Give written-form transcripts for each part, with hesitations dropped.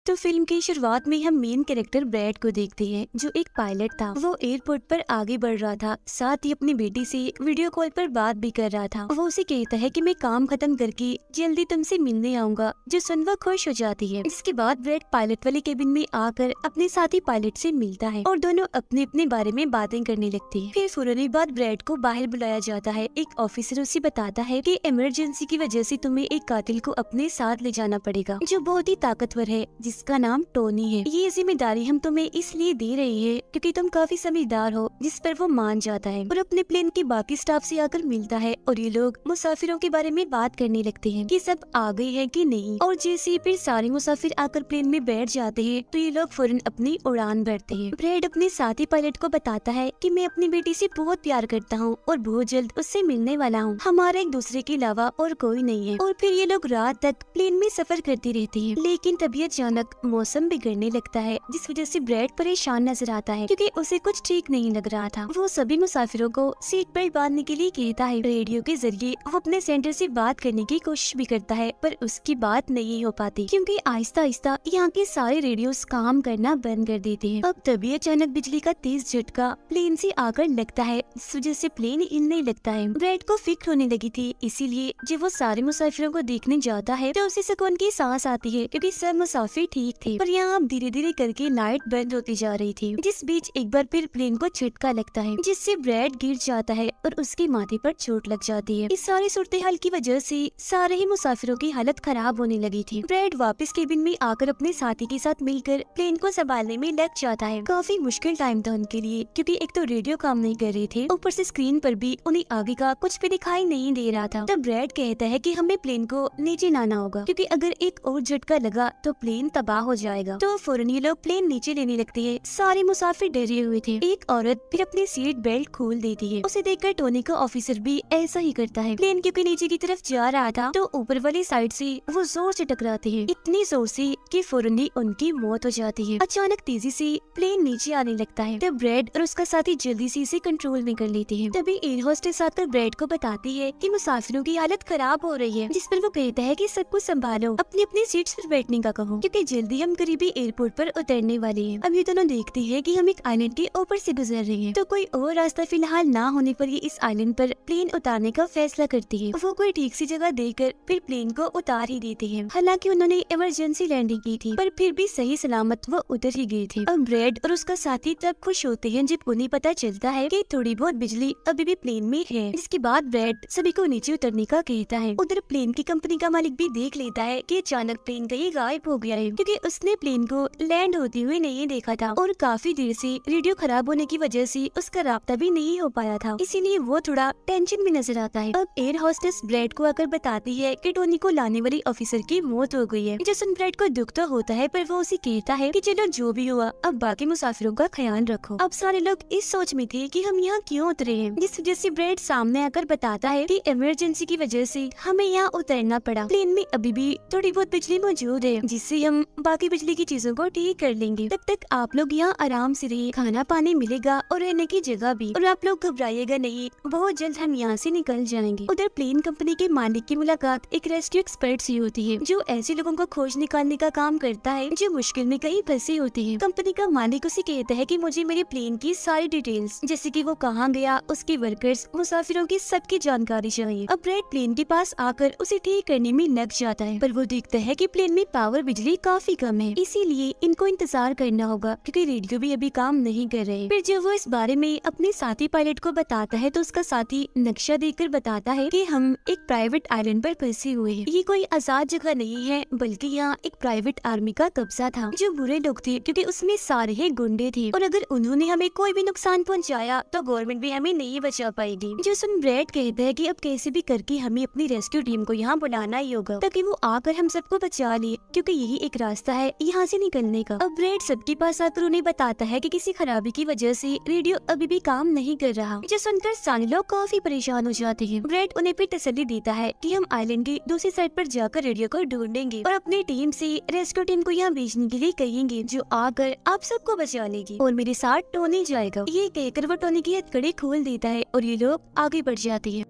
तो फिल्म की शुरुआत में हम मेन कैरेक्टर ब्रैड को देखते हैं, जो एक पायलट था। वो एयरपोर्ट पर आगे बढ़ रहा था, साथ ही अपनी बेटी से वीडियो कॉल पर बात भी कर रहा था। वो उसे कहता है कि मैं काम खत्म करके जल्दी तुमसे मिलने आऊंगा, जो सुन वो खुश हो जाती है। इसके बाद ब्रैड पायलट वाले केबिन में आकर अपने साथी पायलट से मिलता है और दोनों अपने अपने बारे में बातें करने लगते हैं। फिर फौरन बाद ब्रैड को बाहर बुलाया जाता है। एक ऑफिसर उसे बताता है कि इमरजेंसी की वजह से तुम्हें एक कातिल को अपने साथ ले जाना पड़ेगा, जो बहुत ही ताकतवर है, जिसका नाम टोनी है। ये जिम्मेदारी हम तुम्हें इसलिए दे रही है क्योंकि तुम काफी समझदार हो, जिस पर वो मान जाता है और अपने प्लेन के बाकी स्टाफ से आकर मिलता है। और ये लोग मुसाफिरों के बारे में बात करने लगते हैं कि सब आ गए हैं कि नहीं। और जैसे फिर सारे मुसाफिर आकर प्लेन में बैठ जाते हैं तो ये लोग फौरन अपनी उड़ान भरते हैं। ब्रैड अपने साथी पायलट को बताता है कि मैं अपनी बेटी से बहुत प्यार करता हूँ और बहुत जल्द उससे मिलने वाला हूँ। हमारा एक दूसरे के अलावा और कोई नहीं है। और फिर ये लोग रात तक प्लेन में सफर करते रहते हैं, लेकिन तभी अचानक मौसम बिगड़ने लगता है, जिस वजह से ब्रैड परेशान नजर आता है क्योंकि उसे कुछ ठीक नहीं लग रहा था। वो सभी मुसाफिरों को सीट बेल्ट बांधने के लिए कहता है। रेडियो के जरिए वो अपने सेंटर से बात करने की कोशिश भी करता है, पर उसकी बात नहीं हो पाती क्योंकि आहिस्ता आहिस्ता यहाँ के सारे रेडियोस काम करना बंद कर देते हैं। अब तभी अचानक बिजली का तेज झटका प्लेन से आकर लगता है, जिस वजह से प्लेन हिलने लगता है। ब्रैड को फिक्र होने लगी थी, इसीलिए जब वो सारे मुसाफिरों को देखने जाता है तो उसे सुकून की सांस आती है क्योंकि सब मुसाफिर ठीक थे। पर यहाँ अब धीरे धीरे करके लाइट बंद होती जा रही थी, जिस बीच एक बार फिर प्लेन को झटका लगता है, जिससे ब्रैड गिर जाता है और उसके माथे पर चोट लग जाती है। इस सारी सूरत हाल की वजह से सारे ही मुसाफिरों की हालत खराब होने लगी थी। ब्रैड वापस केबिन में आकर अपने साथी के साथ मिलकर प्लेन को संभालने में लग जाता है। काफी मुश्किल टाइम था उनके लिए क्योंकि एक तो रेडियो काम नहीं कर रहे थे, ऊपर से स्क्रीन पर भी उन्हें आगे का कुछ भी दिखाई नहीं दे रहा था। तब ब्रैड कहता है कि हमें प्लेन को नीचे लाना होगा क्योंकि अगर एक और झटका लगा तो प्लेन तबाह हो जाएगा। तो फौरन ये लोग प्लेन नीचे लेने लगते हैं। सारे मुसाफिर डरे हुए थे। एक औरत फिर अपनी सीट बेल्ट खोल देती है। उसे देखकर टोनी का ऑफिसर भी ऐसा ही करता है। प्लेन क्योंकि नीचे की तरफ जा रहा था तो ऊपर वाली साइड से वो जोर से टकराते हैं, इतनी जोर से कि फौरन ही उनकी मौत हो जाती है। अचानक तेजी से प्लेन नीचे आने लगता है। तब ब्रैड और उसका साथी जल्दी से इसे कंट्रोल में कर लेते हैं। तभी एयर होस्टेस आकर ब्रैड को बताती है कि मुसाफिरों की हालत खराब हो रही है, जिस पर वो कहता है कि सबको संभालो, अपनी अपनी सीट्स पर बैठने का कहो क्योंकि जल्दी हम करीबी एयरपोर्ट पर उतरने वाले हैं। अब ये दोनों देखते हैं कि हम एक आइलैंड के ऊपर से गुजर रहे हैं, तो कोई और रास्ता फिलहाल ना होने पर ये इस आइलैंड पर प्लेन उतारने का फैसला करती है। वो कोई ठीक सी जगह देकर फिर प्लेन को उतार ही देते हैं। हालांकि उन्होंने इमरजेंसी लैंडिंग की थी, पर फिर भी सही सलामत वो उतर ही गए थे। अब ब्रैड और उसका साथी तब खुश होते हैं जब उन्हें पता चलता है कि थोड़ी बहुत बिजली अभी भी प्लेन में है। जिसके बाद ब्रैड सभी को नीचे उतरने का कहता है। उधर प्लेन की कंपनी का मालिक भी देख लेता है कि अचानक प्लेन कहीं गायब हो गया है क्योंकि उसने प्लेन को लैंड होते हुए नहीं देखा था और काफी देर से रेडियो खराब होने की वजह से उसका राब्ता भी नहीं हो पाया था, इसीलिए वो थोड़ा टेंशन में नजर आता है। अब एयर होस्टेस ब्रैड को आकर बताती है कि टोनी को लाने वाली ऑफिसर की मौत हो गई है। जो सुन ब्रैड को दुख तो होता है, पर वो उसे कहता है कि चलो जो भी हुआ अब बाकी मुसाफिरों का ख्याल रखो। अब सारे लोग इस सोच में थे कि हम यहाँ क्यों उतरे हैं, जिस वजह से ब्रैड सामने आकर बताता है कि इमरजेंसी की वजह से हमें यहाँ उतरना पड़ा। प्लेन में अभी भी थोड़ी बहुत बिजली मौजूद है, जिससे हम बाकी बिजली की चीजों को ठीक कर लेंगे। तब तक आप लोग यहाँ आराम से रहिए, खाना पानी मिलेगा और रहने की जगह भी, और आप लोग घबराइएगा नहीं, बहुत जल्द हम यहाँ से निकल जाएंगे। उधर प्लेन कंपनी के मालिक की मुलाकात एक रेस्क्यू एक्सपर्ट से होती है, जो ऐसे लोगों को खोज निकालने का काम करता है जो मुश्किल में कहीं फंसे होते हैं। कंपनी का मालिक उसे कहता है कि मुझे मेरे प्लेन की सारी डिटेल्स, जैसे कि वो कहाँ गया, उसके वर्कर्स, मुसाफिरों की सबकी जानकारी चाहिए। अब ब्रैड प्लेन के पास आकर उसे ठीक करने में लग जाता है, पर वो देखता है कि प्लेन में पावर बिजली काफी कम है, इसीलिए इनको इंतजार करना होगा क्योंकि रेडियो भी अभी काम नहीं कर रहे। फिर जब वो इस बारे में अपने साथी पायलट को बताता है तो उसका साथी नक्शा देखकर बताता है कि हम एक प्राइवेट आइलैंड पर फंसे हुए हैं। ये कोई आजाद जगह नहीं है, बल्कि यहाँ एक प्राइवेट आर्मी का कब्जा था, जो बुरे लोग थे क्योंकि उसमें सारे ही गुंडे थे, और अगर उन्होंने हमें कोई भी नुकसान पहुँचाया तो गवर्नमेंट भी हमें नहीं बचा पाएगी। जो सुन ब्रैड कहता है कि अब कैसे भी करके हमें अपनी रेस्क्यू टीम को यहाँ बुलाना ही होगा ताकि वो आकर हम सबको बचा ले, क्योंकि यही एक रास्ता है यहाँ से निकलने का। अब ब्रैड सबके पास आकर उन्हें बताता है कि किसी खराबी की वजह से रेडियो अभी भी काम नहीं कर रहा, जो सुनकर सारे लोग काफी परेशान हो जाते हैं। ब्रैड उन्हें फिर तसल्ली देता है कि हम आइलैंड की दूसरी साइड पर जाकर रेडियो को ढूंढेंगे और अपनी टीम से रेस्क्यू टीम को यहाँ भेजने के लिए कहेंगे, जो आकर आप सबको बचा लेगी और मेरे साथ टोनी जाएगा। ये कहकर वो टोनी की हथकड़ी खोल देता है और ये लोग आगे बढ़ जाते हैं।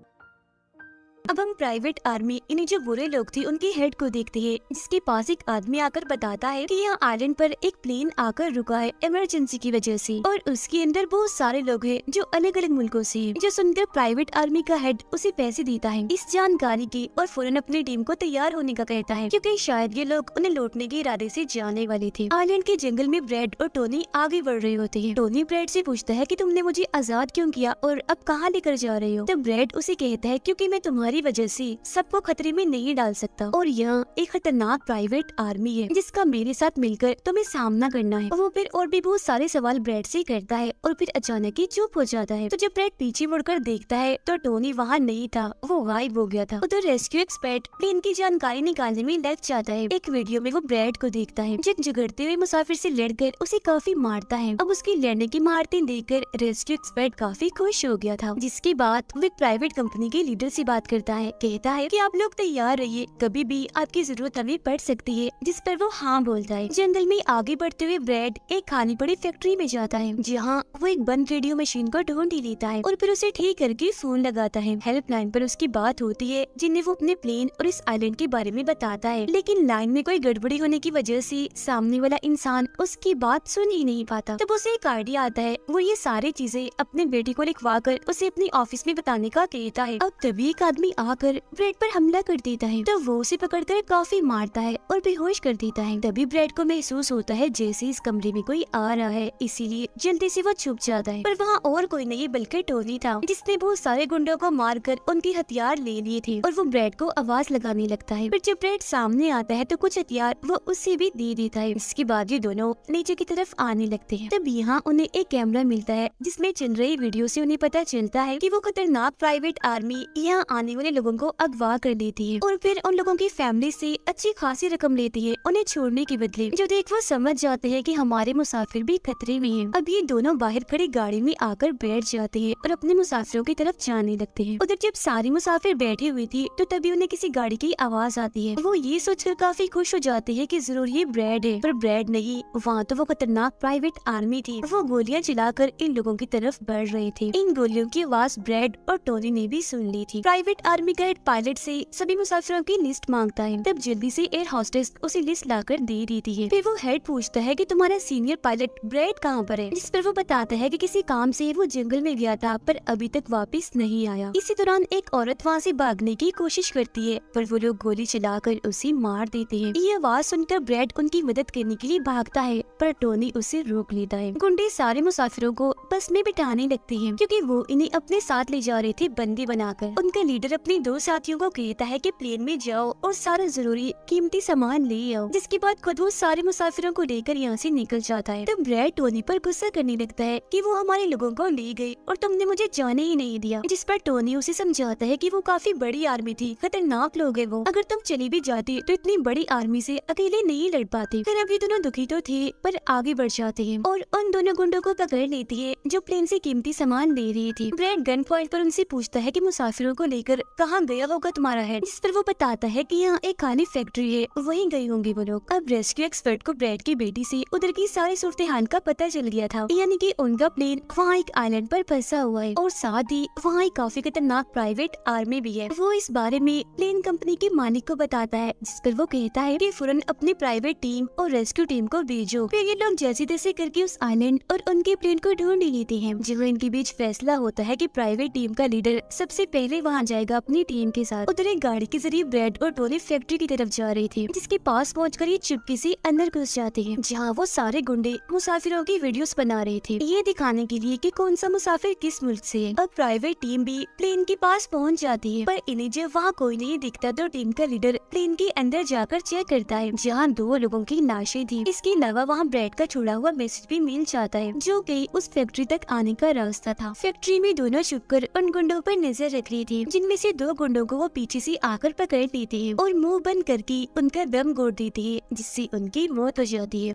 अब हम प्राइवेट आर्मी यानी जो बुरे लोग थे उनके हेड को देखते हैं, जिसके पास एक आदमी आकर बताता है कि यहाँ आइलैंड पर एक प्लेन आकर रुका है इमरजेंसी की वजह से, और उसके अंदर बहुत सारे लोग हैं जो अलग अलग मुल्कों से। जो सुनकर प्राइवेट आर्मी का हेड उसे पैसे देता है इस जानकारी की और फौरन अपनी टीम को तैयार होने का कहता है, क्योंकि शायद ये लोग उन्हें लौटने के इरादे से जाने वाले थे। आइलैंड के जंगल में ब्रैड और टोनी आगे बढ़ रहे होते हैं। टोनी ब्रैड से पूछता है कि तुमने मुझे आजाद क्यों किया और अब कहाँ लेकर जा रहे हो? तो ब्रैड उसे कहता है क्योंकि मैं तुम्हारी वजह से सबको खतरे में नहीं डाल सकता, और यह एक खतरनाक प्राइवेट आर्मी है जिसका मेरे साथ मिलकर तुम्हें सामना करना है। वो फिर और भी बहुत सारे सवाल ब्रैड से करता है और फिर अचानक ही चुप हो जाता है। तो जब ब्रैड पीछे मुड़कर देखता है तो टोनी वहाँ नहीं था, वो गायब हो गया था। उधर रेस्क्यू एक्सपर्ट प्लेन की जानकारी निकालने में लग जाता है। एक वीडियो में वो ब्रैड को देखता है जो झगड़ते हुए मुसाफिर से लड़कर उसे काफी मारता है। अब उसकी लड़ने की मारते देखकर रेस्क्यू एक्सपर्ट काफी खुश हो गया था, जिसके बाद वो एक प्राइवेट कंपनी के लीडर से बात करता है। कहता है कि आप लोग तैयार रहिए, कभी भी आपकी जरूरत हमें पड़ सकती है, जिस पर वो हाँ बोलता है। जंगल में आगे बढ़ते हुए ब्रैड एक खाली पड़ी फैक्ट्री में जाता है, जहाँ वो एक बंद रेडियो मशीन को ढूंढ ही लेता है और फिर उसे ठीक करके फोन लगाता है। हेल्पलाइन पर उसकी बात होती है, जिन्हें वो अपने प्लेन और इस आइलैंड के बारे में बताता है, लेकिन लाइन में कोई गड़बड़ी होने की वजह से सामने वाला इंसान उसकी बात सुन ही नहीं पाता। तब उसे एक आइडिया आता है, वो ये सारी चीजें अपने बेटे को लिखवा कर उसे अपने ऑफिस में बताने का कहता है। अब तभी एक आदमी आकर ब्रैड पर हमला कर देता है, तो वो उसे पकड़कर काफी मारता है और बेहोश कर देता है। तभी ब्रैड को महसूस होता है जैसे इस कमरे में कोई आ रहा है, इसीलिए जल्दी से वो छुप जाता है। पर वहाँ और कोई नहीं बल्कि टोनी था, जिसने बहुत सारे गुंडों को मारकर उनके हथियार ले लिए थे, और वो ब्रैड को आवाज लगाने लगता है। फिर जब ब्रैड सामने आता है तो कुछ हथियार वो उसे भी दे देता है। इसके बाद ये दोनों नीचे की तरफ आने लगते हैं। तब यहाँ उन्हें एक कैमरा मिलता है जिसमें चल रही वीडियो से उन्हें पता चलता है कि वो खतरनाक प्राइवेट आर्मी यहाँ आने वाले लोगों को अगवा कर लेती है और फिर उन लोगों की फैमिली से अच्छी खासी रकम लेती है उन्हें छोड़ने के बदले। जो देख वो समझ जाते हैं कि हमारे मुसाफिर भी खतरे में हैं। अब ये दोनों बाहर खड़ी गाड़ी में आकर बैठ जाते हैं और अपने मुसाफिरों की तरफ जाने लगते हैं। उधर जब सारी मुसाफिर बैठे हुए थे तो तभी उन्हें किसी गाड़ी की आवाज आती है। वो ये सोचकर काफी खुश हो जाते हैं कि जरूर ये ब्रैड है, पर ब्रैड नहीं, वहाँ तो वो खतरनाक प्राइवेट आर्मी थी। वो गोलियां चलाकर इन लोगों की तरफ बढ़ रहे थे। इन गोलियों की आवाज ब्रैड और टोनी ने भी सुन ली थी। प्राइवेट आर्मी का हेड पायलट से सभी मुसाफिरों की लिस्ट मांगता है। तब जल्दी से एयर होस्टेस उसे लिस्ट लाकर दे देती है। फिर वो हेड पूछता है कि तुम्हारा सीनियर पायलट ब्रैड कहाँ पर है, जिस पर वो बताता है कि किसी काम से वो जंगल में गया था पर अभी तक वापस नहीं आया। इसी दौरान एक औरत वहाँ से भागने की कोशिश करती है, पर वो लोग गोली चलाकर उसे मार देते हैं। ये आवाज सुनकर ब्रैड उनकी मदद करने के लिए भागता है, पर टोनी उसे रोक लेता है। गुंडे सारे मुसाफिरों को बस में बिठाने लगते हैं, क्योंकि वो इन्हें अपने साथ ले जा रहे थे बंदी बनाकर। उनका लीडर अपने दो साथियों को कहता है कि प्लेन में जाओ और सारा जरूरी कीमती सामान ले आओ, जिसके बाद खुद वो सारे मुसाफिरों को लेकर यहाँ से निकल जाता है। तब ब्रैड टोनी पर गुस्सा करने लगता है कि वो हमारे लोगों को ले गए और तुमने मुझे जाने ही नहीं दिया, जिस पर टोनी उसे समझाता है कि वो काफी बड़ी आर्मी थी, खतरनाक लोग हैं वो, अगर तुम चली भी जाती तो इतनी बड़ी आर्मी से अकेले नहीं लड़ पाते। फिर अभी दोनों दुखी तो थे पर आगे बढ़ जाते हैं और उन दोनों गुंडों को पकड़ लेती है जो प्लेन से कीमती सामान ले रही थी। ब्रैड गन पॉइंट पर उनसे पूछता है कि मुसाफिरों को लेकर कहाँ गया होगा तुम्हारा हेड, जिस पर वो बताता है कि यहाँ एक खाली फैक्ट्री है, वहीं गए होंगे वो लोग। अब रेस्क्यू एक्सपर्ट को ब्रैड की बेटी से उधर की सारी सूरत हाल का पता चल गया था, यानी कि उनका प्लेन वहाँ एक आइलैंड पर फंसा हुआ है और साथ ही वहाँ एक काफी खतरनाक प्राइवेट आर्मी भी है। वो इस बारे में प्लेन कंपनी के मालिक को बताता है, जिस पर वो कहता है कि फौरन अपनी प्राइवेट टीम और रेस्क्यू टीम को भेजो। फिर ये लोग जैसे तैसे करके उस आइलैंड और उनके प्लेन को ढूंढ ही लेते हैं। जब इनके बीच फैसला होता है कि प्राइवेट टीम का लीडर सबसे पहले वहाँ जाएगा अपनी टीम के साथ। उधर एक गाड़ी के जरिए ब्रैड और टोनी फैक्ट्री की तरफ जा रही थी, जिसके पास पहुंचकर ये चुपके से अंदर घुस जाते हैं, जहाँ वो सारे गुंडे मुसाफिरों की वीडियोस बना रहे थे, ये दिखाने के लिए कि कौन सा मुसाफिर किस मुल्क से है। अब प्राइवेट टीम भी प्लेन के पास पहुंच जाती है, पर इन्हें जब वहाँ कोई नहीं दिखता तो टीम का लीडर प्लेन के अंदर जाकर चेक करता है, जहाँ 2 लोगों की लाशें थी। इसके अलावा वहाँ ब्रैड का छुड़ा हुआ मैसेज भी मिल जाता है, जो कि उस फैक्ट्री तक आने का रास्ता था। फैक्ट्री में दोनों छुपकर उन गुंडों पर नजर रख रही थी, जिनमें से 2 गुंडों को वो पीछे से आकर पकड़ लेते हैं और मुंह बंद करके उनका दम घोट देते हैं, जिससे उनकी मौत हो जाती है।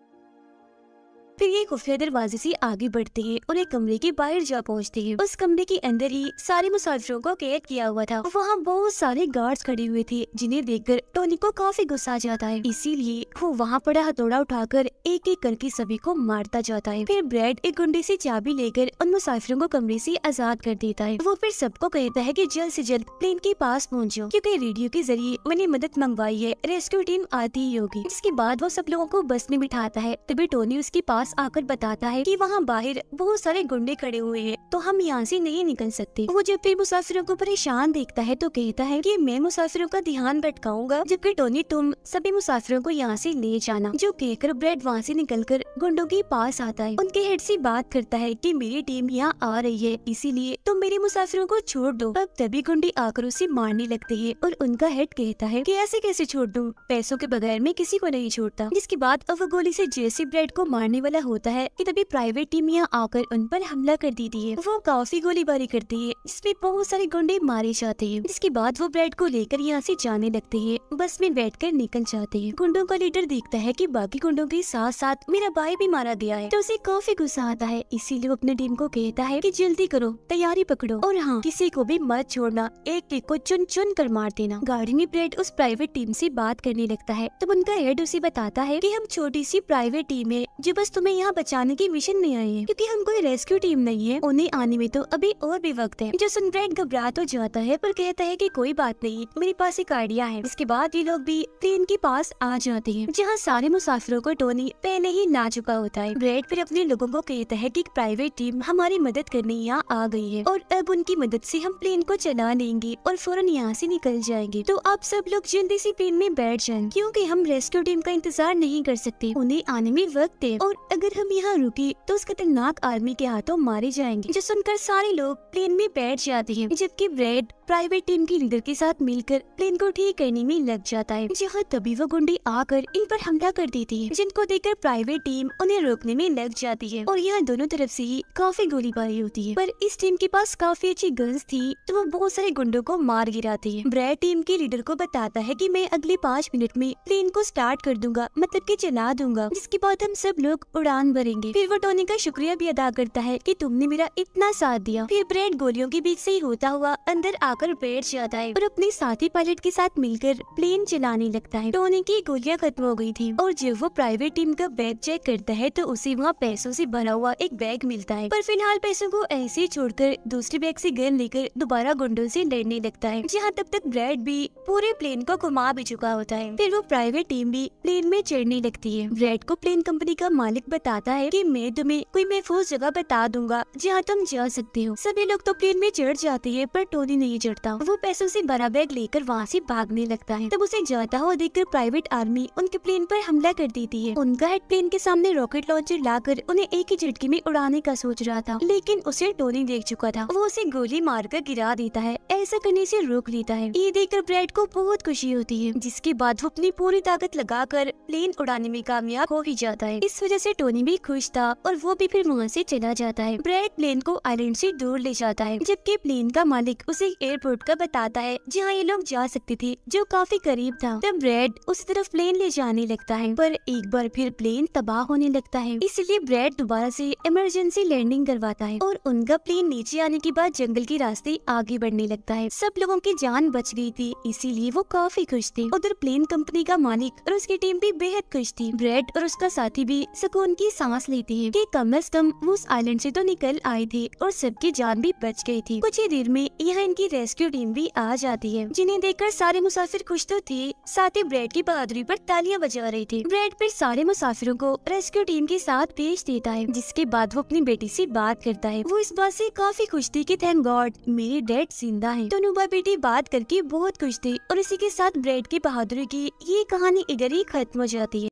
फिर ये खुफिया दरवाजे से आगे बढ़ते हैं और एक कमरे के बाहर जा पहुँचते हैं। उस कमरे के अंदर ही सारे मुसाफिरों को कैद किया हुआ था। वहाँ बहुत सारे गार्ड्स खड़े हुए थे, जिन्हें देखकर टोनी को काफी गुस्सा आ जाता है। इसीलिए वो वहाँ पड़ा हथौड़ा उठाकर एक एक करके सभी को मारता जाता है। फिर ब्रैड एक गुंडे से चाबी लेकर उन मुसाफिरों को कमरे से आजाद कर देता है। वो फिर सबको कहता है कि जल्द से जल्द प्लेन के पास पहुँचो, क्योंकि रेडियो के जरिए मैंने मदद मंगवाई है, रेस्क्यू टीम आती ही होगी। जिसके बाद वो सब लोगों को बस में बिठाता है। तभी टोनी उसके पास आकर बताता है कि वहाँ बाहर बहुत सारे गुंडे खड़े हुए हैं, तो हम यहाँ से नहीं निकल सकते। वो जब भी मुसाफिरों को परेशान देखता है तो कहता है कि मैं मुसाफिरों का ध्यान भटकाऊंगा, जबकि टोनी तुम सभी मुसाफिरों को यहाँ से ले जाना। जो कहकर ब्रैड वहाँ से निकलकर गुंडों के पास आता है। उनके हेड से बात करता है कि मेरी टीम यहाँ आ रही है, इसीलिए तुम मेरे मुसाफिरों को छोड़ दो। अब तभी गुंडे आकर उसे मारने लगते हैं और उनका हेड कहता है कि ऐसे कैसे छोड़ दूं, पैसों के बगैर मैं किसी को नहीं छोड़ता। जिसके बाद अब वो गोली से जैसे ब्रैड को मारने वाला होता है कि तभी प्राइवेट टीम यहाँ आकर उन पर हमला कर देती है। वो काफी गोलीबारी करती है, जिसमें बहुत सारे गुंडे मारे जाते हैं। जिसके बाद वो ब्रैड को लेकर यहाँ से जाने लगते हैं। बस में बैठकर निकल जाते हैं। गुंडों का लीडर देखता है कि बाकी गुंडों के साथ साथ मेरा भाई भी मारा गया है, तो उसे काफी गुस्सा आता है। इसीलिए वो अपनी टीम को कहता है कि जल्दी करो, तैयारी पकड़ो और हाँ, किसी को भी मत छोड़ना, एक एक को चुन चुन कर मार देना। गाड़ी में ब्रैड उस प्राइवेट टीम से बात करने लगता है। तब उनका हेड उसे बताता है कि हम छोटी सी प्राइवेट टीम है, जो बस तुम्हें यहाँ बचाने की मिशन में आई है, क्योंकि हम कोई रेस्क्यू टीम नहीं है। उन्हें आने में तो अभी और भी वक्त है। जो सुन ब्रैड घबरा तो जाता है, पर कहता है कि कोई बात नहीं, मेरे पास एक आइडिया है। इसके बाद ये लोग भी प्लेन के पास आ जाते हैं, जहाँ सारे मुसाफिरों को टोनी पहले ही ला चुका होता है। ब्रैड फिर अपने लोगों को कहता है कि एक प्राइवेट टीम हमारी मदद करने यहाँ आ गई है और अब उनकी मदद से हम प्लेन को चला लेंगे और फौरन यहाँ से निकल जाएंगे। तो आप सब लोग जल्दी से प्लेन में बैठ जाएं, क्योंकि हम रेस्क्यू टीम का इंतजार नहीं कर सकते, उन्हें आने में वक्त है और अगर हम यहाँ रुके तो उस खतरनाक आर्मी के हाथों मारे जाएंगे। जो सुनकर सारे लोग प्लेन में बैठ जाते हैं, जबकि ब्रैड प्राइवेट टीम के लीडर के साथ मिलकर प्लेन को ठीक करने में लग जाता है। जहाँ तभी वो गुंडे आकर इन पर हमला कर देती है, जिनको देखकर प्राइवेट टीम उन्हें रोकने में लग जाती है और यहाँ दोनों तरफ से ही काफी गोलीबारी होती है। पर इस टीम के पास काफी अच्छी गन्स थी, तो वो बहुत सारे गुंडों को मार गिराती है। ब्रैड टीम के लीडर को बताता है कि मैं अगले 5 मिनट में प्लेन को स्टार्ट कर दूंगा, मतलब कि चला दूंगा, जिसके बाद हम सब लोग उड़ान भरेंगे। फिर वो टोनी का शुक्रिया भी अदा करता है कि तुमने मेरा इतना साथ दिया। फिर ब्रैड गोलियों के बीच से ही होता हुआ अंदर आकर बैठ जाता है और अपने साथी पायलट के साथ मिलकर प्लेन चलाने लगता है। टोनी की गोलियां खत्म हो गई थी और जब वो प्राइवेट टीम का बैग चेक करता है तो उसे वहाँ पैसों से भरा हुआ एक बैग मिलता है। पर फिलहाल पैसों को ऐसे ही छोड़कर दूसरे बैग से गन लेकर दोबारा गुंडों से लड़ने लगता है, जहाँ तब तक ब्रैड भी पूरे प्लेन को घुमा भी चुका होता है। फिर वो प्राइवेट टीम भी प्लेन में चढ़ने लगती है। ब्रैड को प्लेन कंपनी का मालिक बताता है कि मैं तुम्हें कोई महफूज जगह बता दूंगा जहाँ तुम जा सकते हो। सभी लोग तो प्लेन में चढ़ जाते हैं, पर टोनी नहीं चढ़ता। वो पैसों से भरा बैग लेकर वहाँ से भागने लगता है। तब उसे जाता हुआ देखकर प्राइवेट आर्मी उनके प्लेन पर हमला कर देती है। उनका हेड प्लेन के सामने रॉकेट लॉन्चर लाकर उन्हें एक ही झटके में उड़ाने का सोच रहा था, लेकिन उसे टोनी देख चुका था। वो उसे गोली मारकर गिरा देता है, ऐसा करने से रोक लेता है। ये देखकर ब्रैड को बहुत खुशी होती है, जिसके बाद वो अपनी पूरी ताकत लगाकर प्लेन उड़ाने में कामयाब हो ही जाता है। इस वजह से टोनी भी खुश था और वो भी फिर वहाँ से चला जाता है। ब्रैड प्लेन को आइलैंड से दूर ले जाता है, जबकि प्लेन का मालिक उसे एयरपोर्ट का बताता है जहाँ ये लोग जा सकते थे, जो काफी करीब था। तब ब्रैड उस तरफ प्लेन ले जाने लगता है, पर एक बार फिर प्लेन तबाह होने लगता है। इसलिए ब्रैड दोबारा से इमरजेंसी लैंडिंग करवाता है और उनका प्लेन नीचे आने के बाद जंगल के रास्ते आगे बढ़ने लगता है। सब लोगों की जान बच गई थी, इसीलिए वो काफी खुश थे। उधर प्लेन कंपनी का मालिक और उसकी टीम भी बेहद खुश थी। ब्रैड और उसका साथी भी सुकून की सांस लेते हैं कि कम से कम वो उस आइलैंड से तो निकल आए थे और सबकी जान भी बच गई थी। कुछ ही देर में यहाँ इनकी रेस्क्यू टीम भी आ जाती है, जिन्हें देखकर सारे मुसाफिर खुश तो थे, साथ ही ब्रैड की बहादुरी पर तालियां बजा रहे थे। ब्रैड फिर सारे मुसाफिरों को रेस्क्यू टीम के साथ भेज देता है, जिसके बाद वो अपनी बेटी से बात करता है। वो इस बात से काफी खुश थी कि थैंक गॉड मेरे डैड जिंदा है। तो नुबा बेटी बात करके बहुत खुश थी और इसी के साथ ब्रैड की बहादुरी की ये कहानी इधर ही खत्म हो जाती है।